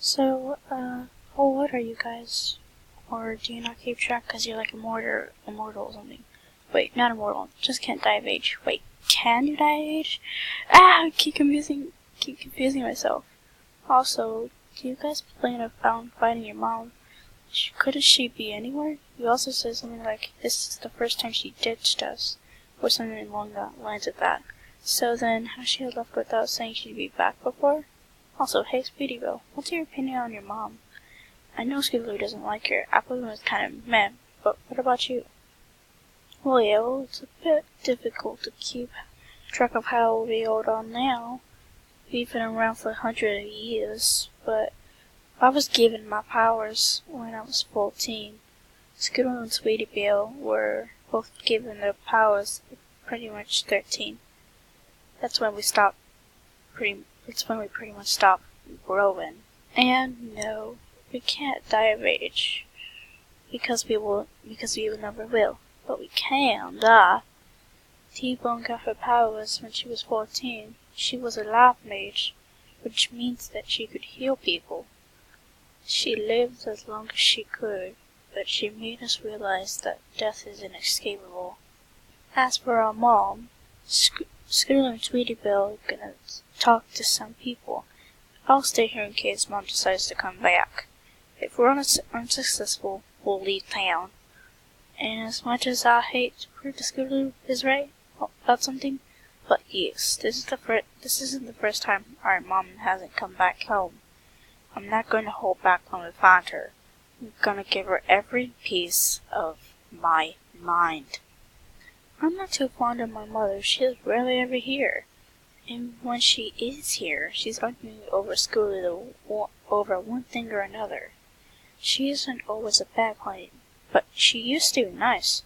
So, how old are you guys? Or do you not keep track because you're like immortal or something? Wait, not immortal, just can't die of age. Wait, can you die of age? I keep confusing myself. Also, do you guys plan on finding your mom? Couldn't she be anywhere? You also said something like, this is the first time she ditched us, or something along the lines of that. So then, has she left without saying she'd be back before? Also, hey Speedy Bill, what's your opinion on your mom? I know Scootaloo doesn't like her. Apple was kind of meh, but what about you? Well, it's a bit difficult to keep track of how old are now. We've been around for hundreds of years, but I was given my powers when I was 14. Scootaloo and Sweetie Bill were both given their powers at pretty much 13. That's when we pretty much stopped growing. And no, we can't die of age because we never will. But we can die. T-Bone got her powers when she was 14. She was a life mage, which means that she could heal people. She lived as long as she could, but she made us realize that death is inescapable. As for our mom, Scootaloo and Sweetie Bill are gonna talk to some people. I'll stay here in case Mom decides to come back. If we're unsuccessful, we'll leave town. And as much as I hate to prove that Scootaloo is right about something, but yes, this isn't the first time our mom hasn't come back home. I'm not going to hold back when we find her. I'm gonna give her every piece of my mind. I'm not too fond of my mother. She is rarely ever here. And when she is here, she's arguing over Scootaloo over one thing or another. She isn't always a bad client, but she used to be nice.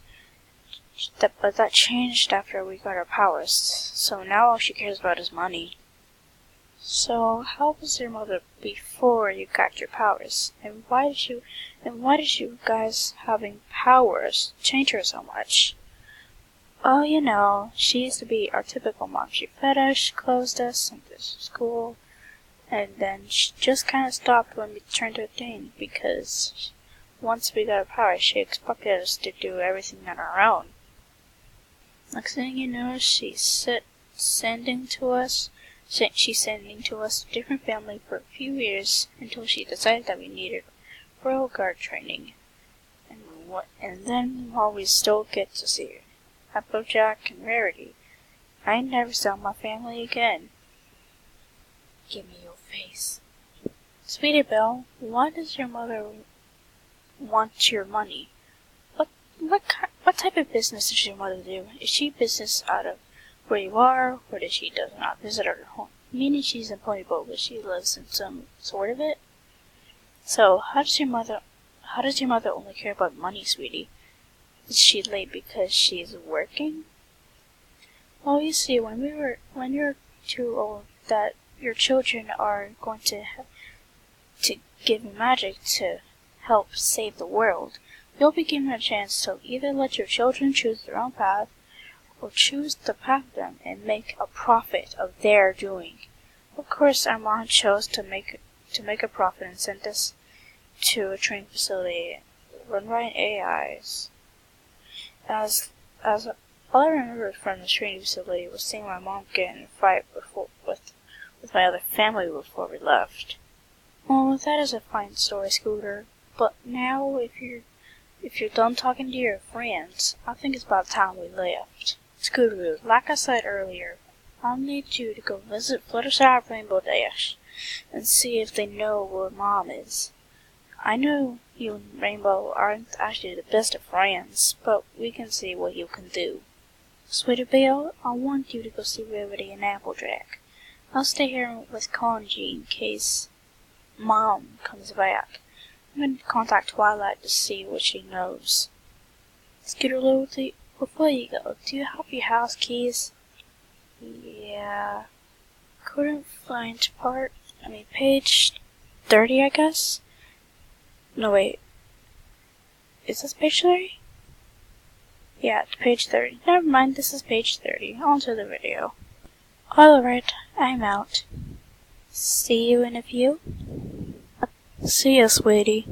But that changed after we got our powers, so now all she cares about is money. So, how was your mother before you got your powers? And why did you guys having powers change her so much? Oh, you know, she used to be our typical mom. She fed us, she clothed us, sent us to school, and then she just kind of stopped when we turned 13 because once we got our powers, she expected us to do everything on our own. Next thing you know, she's sending to us a different family for a few years until she decided that we needed Royal Guard training. And then while we still get to see her, Applejack and Rarity, I never saw my family again. Give me your face. Sweetie Belle, why does your mother want your money? What type of business does your mother do? Is she business out of where you are, or does she does not visit her home? Meaning she's in Ponytale, but she lives in some sort of it. So how does your mother only care about money, sweetie? Is she late because she's working? Well, you see, when you're too old, that your children are going to give you magic to help save the world, you'll be given a chance to either let your children choose their own path, or choose the path of them and make a profit of their doing. Of course, our mom chose to make a profit and sent us to a training facility run by AIs. As all I remember from the training facility was seeing my mom get in a fight with my other family before we left. Well, that is a fine story, Scooter. But now, if you're done talking to your friends, I think it's about time we left. Scooter, like I said earlier, I'll need you to go visit Fluttershy Rainbow Dash and see if they know where Mom is. I know you and Rainbow aren't actually the best of friends, but we can see what you can do. Sweetie Belle, I want you to go see Rarity and Applejack. I'll stay here with Conji in case Mom comes back. I'm going to contact Twilight to see what she knows. Scootaloo, before you go, do you have your house keys? Yeah. Couldn't find page 30, I guess? No, wait. Is this page 30? Yeah, it's page 30. Never mind, this is page 30. On to the video. Alright, I'm out. See you in a few. See ya, sweetie.